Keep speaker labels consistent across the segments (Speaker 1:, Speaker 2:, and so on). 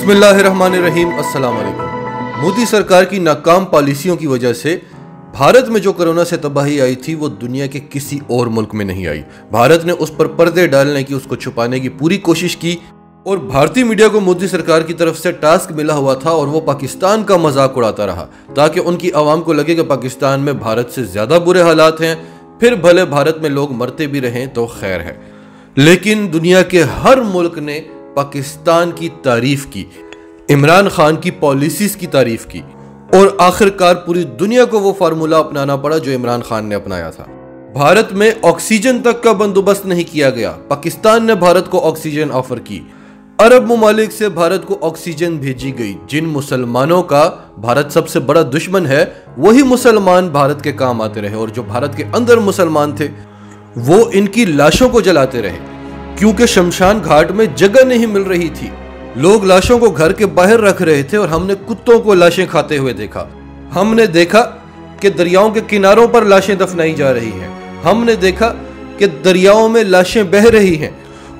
Speaker 1: बिस्मिल्लाहिर्रहमानिर्रहीम, अस्सलाम वालेकुम। मोदी सरकार की नाकाम पॉलिसियों की वजह से भारत में जो कोरोना से तबाही आई थी वो दुनिया के किसी और मुल्क में नहीं आई। भारत ने उस पर पर्दे डालने की, उसको छुपाने की पूरी कोशिश की और भारतीय मीडिया को मोदी सरकार की तरफ से टास्क मिला हुआ था और वो पाकिस्तान का मजाक उड़ाता रहा ताकि उनकी आवाम को लगे कि पाकिस्तान में भारत से ज्यादा बुरे हालात हैं, फिर भले भारत में लोग मरते भी रहें तो खैर है। लेकिन दुनिया के हर मुल्क ने पाकिस्तान की तारीफ की, इमरान खान की पॉलिसीज की तारीफ की और आखिरकार पूरी दुनिया को वो फार्मूला अपनाना पड़ा जो इमरान खान ने अपनाया था। भारत में ऑक्सीजन तक का बंदोबस्त नहीं किया गया, पाकिस्तान ने भारत को ऑक्सीजन ऑफर की। अरब मुमालिक से भारत को ऑक्सीजन भेजी गई। जिन मुसलमानों का भारत सबसे बड़ा दुश्मन है वही मुसलमान भारत के काम आते रहे और जो भारत के अंदर मुसलमान थे वो इनकी लाशों को जलाते रहे क्योंकि शमशान घाट में जगह नहीं मिल रही थी। लोग लाशों को घर के बाहर रख रहे थे और हमने कुत्तों को लाशें खाते हुए देखा। हमने देखा कि दरियाओं के किनारों पर लाशें दफनाई जा रही हैं। हमने देखा कि दरियाओं में लाशें बह रही हैं।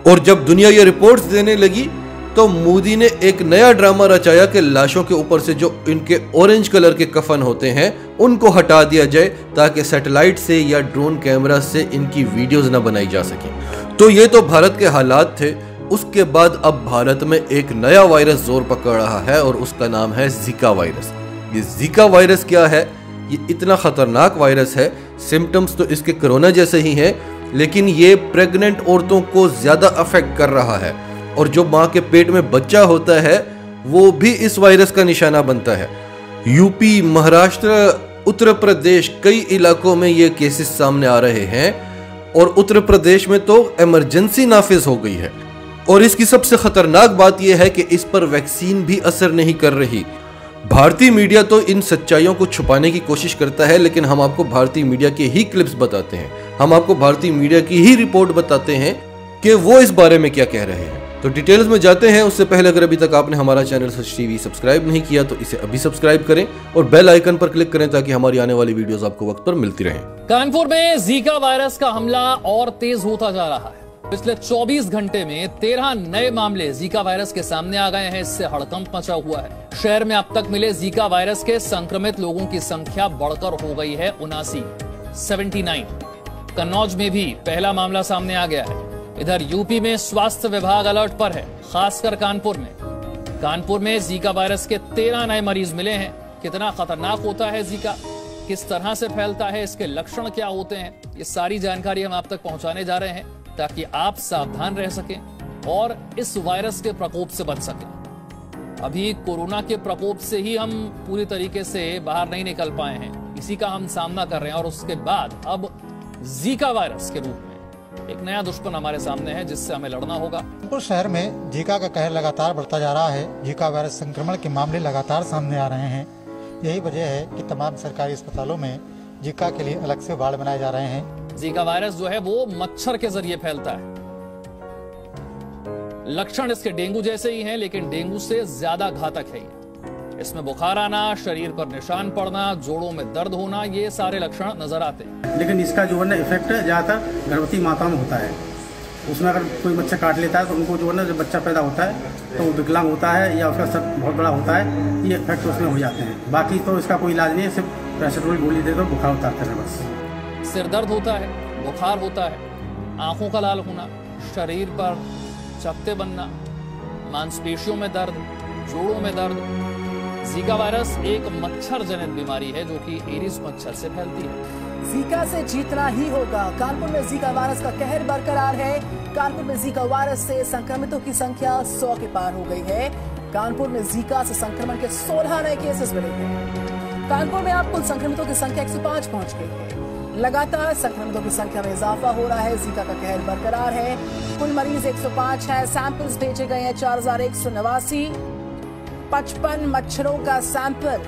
Speaker 1: और जब दुनिया ये रिपोर्ट्स देने लगी तो मोदी ने एक नया ड्रामा रचाया कि लाशों के ऊपर से जो इनके ऑरेंज कलर के कफन होते हैं उनको हटा दिया जाए ताकि सैटेलाइट से या ड्रोन कैमरा से इनकी वीडियोस ना बनाई जा सके। तो ये तो भारत के हालात थे। उसके बाद अब भारत में एक नया वायरस जोर पकड़ रहा है और उसका नाम है जीका वायरस। ये जीका वायरस क्या है? ये इतना खतरनाक वायरस है, सिम्टम्स तो इसके कोरोना जैसे ही हैं, लेकिन ये प्रेग्नेंट औरतों को ज्यादा अफेक्ट कर रहा है और जो माँ के पेट में बच्चा होता है वो भी इस वायरस का निशाना बनता है। यूपी, महाराष्ट्र, उत्तर प्रदेश, कई इलाकों में ये केसेस सामने आ रहे हैं और उत्तर प्रदेश में तो इमरजेंसी नाफिज हो गई है। और इसकी सबसे खतरनाक बात यह है कि इस पर वैक्सीन भी असर नहीं कर रही। भारतीय मीडिया तो इन सच्चाइयों को छुपाने की कोशिश करता है, लेकिन हम आपको भारतीय मीडिया के ही क्लिप्स बताते हैं, हम आपको भारतीय मीडिया की ही रिपोर्ट बताते हैं कि वो इस बारे में क्या कह रहे हैं। तो डिटेल्स में जाते हैं। उससे पहले अगर अभी तक आपने हमारा चैनल सच टीवी सब्सक्राइब नहीं किया तो इसे अभी सब्सक्राइब करें और बेल आइकन पर क्लिक करें ताकि हमारी आने वाली वीडियोस आपको वक्त पर मिलती रहें।
Speaker 2: कानपुर में जीका वायरस का हमला और तेज होता जा रहा है। पिछले 24 घंटे में 13 नए मामले जीका वायरस के सामने आ गए हैं। इससे हड़कंप मचा हुआ है। शहर में अब तक मिले जीका वायरस के संक्रमित लोगों की संख्या बढ़कर हो गई है 79। कन्नौज में भी पहला मामला सामने आ गया है। इधर यूपी में स्वास्थ्य विभाग अलर्ट पर है, खासकर कानपुर में जीका वायरस के 13 नए मरीज मिले हैं। कितना खतरनाक होता है जीका, किस तरह से फैलता है, इसके लक्षण क्या होते हैं, ये सारी जानकारी हम आप तक पहुंचाने जा रहे हैं ताकि आप सावधान रह सकें और इस वायरस के प्रकोप से बच सकें। अभी कोरोना के प्रकोप से ही हम पूरी तरीके से बाहर नहीं निकल पाए हैं, इसी का हम सामना कर रहे हैं और उसके बाद अब जीका वायरस के रूप में एक नया दुश्मन हमारे सामने है जिससे हमें लड़ना होगा।
Speaker 3: कानपुर शहर में जीका का कहर लगातार बढ़ता जा रहा है। जीका वायरस संक्रमण के मामले लगातार सामने आ रहे हैं। यही वजह है कि तमाम सरकारी अस्पतालों में जीका के लिए अलग से वार्ड बनाए जा रहे हैं।
Speaker 2: जीका वायरस जो है वो मच्छर के जरिए फैलता है। लक्षण इसके डेंगू जैसे ही हैं, लेकिन डेंगू से ज्यादा घातक है। इसमें बुखार आना, शरीर पर निशान पड़ना, जोड़ों में दर्द होना, ये सारे लक्षण नजर आते हैं।
Speaker 4: लेकिन इसका जो है ना इफेक्ट ज्यादातर गर्भवती माताओं में होता है। उसमें अगर कोई मच्छर काट लेता है तो उनको जो है ना जब बच्चा पैदा होता है तो वो विकलांग होता है या उसका सर बहुत बड़ा होता है, ये इफेक्ट उसमें हो जाते हैं। बाकी तो इसका कोई इलाज नहीं है, सिर्फ पैरासिटामोल गोली दे दो, बुखार उतारते हैं बस।
Speaker 2: सिर दर्द होता है, बुखार होता है, आंखों का लाल होना, शरीर पर चकत्ते बनना, मांसपेशियों में दर्द, जोड़ों में दर्द। जीका वायरस एक मच्छर जनित बीमारी है जो कि एडिस मच्छर से फैलती है।
Speaker 5: जीका से जीतना ही होगा। कानपुर में जीका वायरस का कहर बरकरार है। कानपुर में जीका वायरस से संक्रमितों की संख्या 100 के पार हो गई है। कानपुर में जीका से संक्रमण के 16 नए केसेस मिले हैं। कानपुर में अब कुल संक्रमितों की संख्या 105 पहुंच गई है। लगातार संक्रमितों की संख्या में इजाफा हो रहा है। जीका का कहर बरकरार है। कुल मरीज 105 है। सैंपल्स भेजे गए हैं 4189। 55 मच्छरों का सैंपल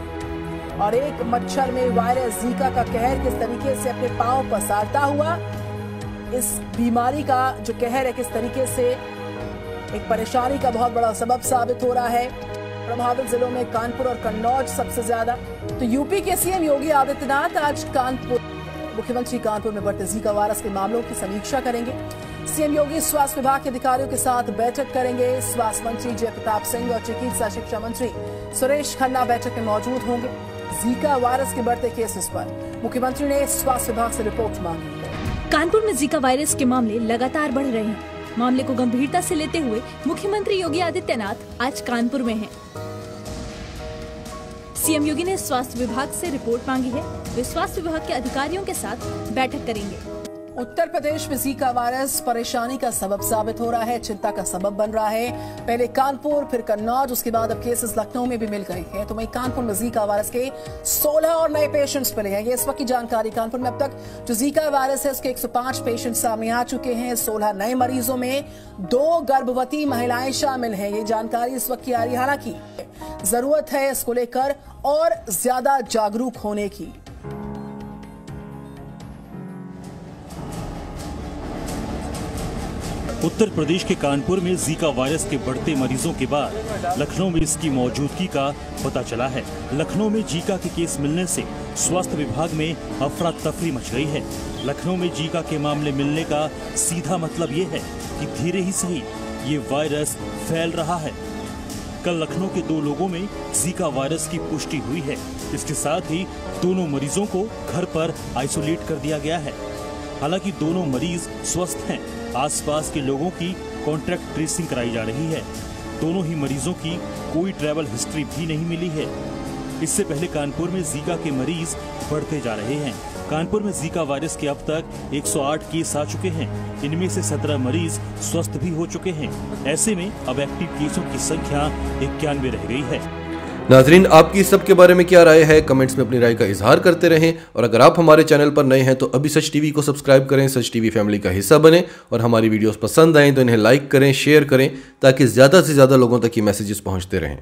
Speaker 5: और एक मच्छर में वायरस जीका का कहर किस तरीके से अपने पांव पसारता हुआ, इस बीमारी का जो कहर है किस तरीके से एक परेशानी का बहुत बड़ा सबब साबित हो रहा है। प्रभावित जिलों में कानपुर और कन्नौज सबसे ज्यादा। तो यूपी के सीएम योगी आदित्यनाथ आज मुख्यमंत्री कानपुर में बढ़ते जीका वायरस के मामलों की समीक्षा करेंगे। सीएम योगी स्वास्थ्य विभाग के अधिकारियों के साथ बैठक करेंगे। स्वास्थ्य मंत्री जय प्रताप सिंह और चिकित्सा शिक्षा मंत्री सुरेश खन्ना बैठक में मौजूद होंगे। जीका वायरस के बढ़ते केसेस पर मुख्यमंत्री ने स्वास्थ्य विभाग से रिपोर्ट मांगी है।
Speaker 6: कानपुर में जीका वायरस के मामले लगातार बढ़ रहे हैं। मामले को गंभीरता से लेते हुए मुख्यमंत्री योगी आदित्यनाथ आज कानपुर में हैं। सीएम योगी ने स्वास्थ्य विभाग से रिपोर्ट मांगी है। वे स्वास्थ्य विभाग के अधिकारियों के साथ बैठक करेंगे।
Speaker 5: उत्तर प्रदेश में जीका वायरस परेशानी का सबब साबित हो रहा है, चिंता का सबब बन रहा है। पहले कानपुर, फिर कन्नौज, उसके बाद अब केसेस लखनऊ में भी मिल गए हैं। तो वहीं कानपुर में जीका वायरस के 16 और नए पेशेंट्स मिले हैं। ये इस वक्त की जानकारी। कानपुर में अब तक जो जीका वायरस है उसके 105 पेशेंट सामने आ चुके हैं। 16 नए मरीजों में 2 गर्भवती महिलाएं शामिल हैं। ये जानकारी इस वक्त की आ रही है। हालांकि जरूरत है इसको लेकर और ज्यादा जागरूक होने की।
Speaker 7: उत्तर प्रदेश के कानपुर में जीका वायरस के बढ़ते मरीजों के बाद लखनऊ में इसकी मौजूदगी का पता चला है। लखनऊ में जीका के केस मिलने से स्वास्थ्य विभाग में अफरा तफरी मच गई है। लखनऊ में जीका के मामले मिलने का सीधा मतलब ये है कि धीरे ही सही ये वायरस फैल रहा है। कल लखनऊ के 2 लोगों में जीका वायरस की पुष्टि हुई है। इसके साथ ही दोनों मरीजों को घर पर आइसोलेट कर दिया गया है। हालांकि दोनों मरीज स्वस्थ हैं। आसपास के लोगों की कॉन्ट्रैक्ट ट्रेसिंग कराई जा रही है। दोनों ही मरीजों की कोई ट्रैवल हिस्ट्री भी नहीं मिली है। इससे पहले कानपुर में जीका के मरीज बढ़ते जा रहे हैं। कानपुर में जीका वायरस के अब तक 108 केस आ चुके हैं। इनमें से 17 मरीज स्वस्थ भी हो चुके हैं। ऐसे में अब एक्टिव केसों की संख्या 91 रह गई है।
Speaker 1: नाजरीन, आपकी इस सब के बारे में क्या राय है? कमेंट्स में अपनी राय का इजहार करते रहें। और अगर आप हमारे चैनल पर नए हैं तो अभी सच टीवी को सब्सक्राइब करें, सच टीवी फैमिली का हिस्सा बने। और हमारी वीडियोस पसंद आएं तो इन्हें लाइक करें, शेयर करें, ताकि ज़्यादा से ज़्यादा लोगों तक ये मैसेजेस पहुंचते रहें।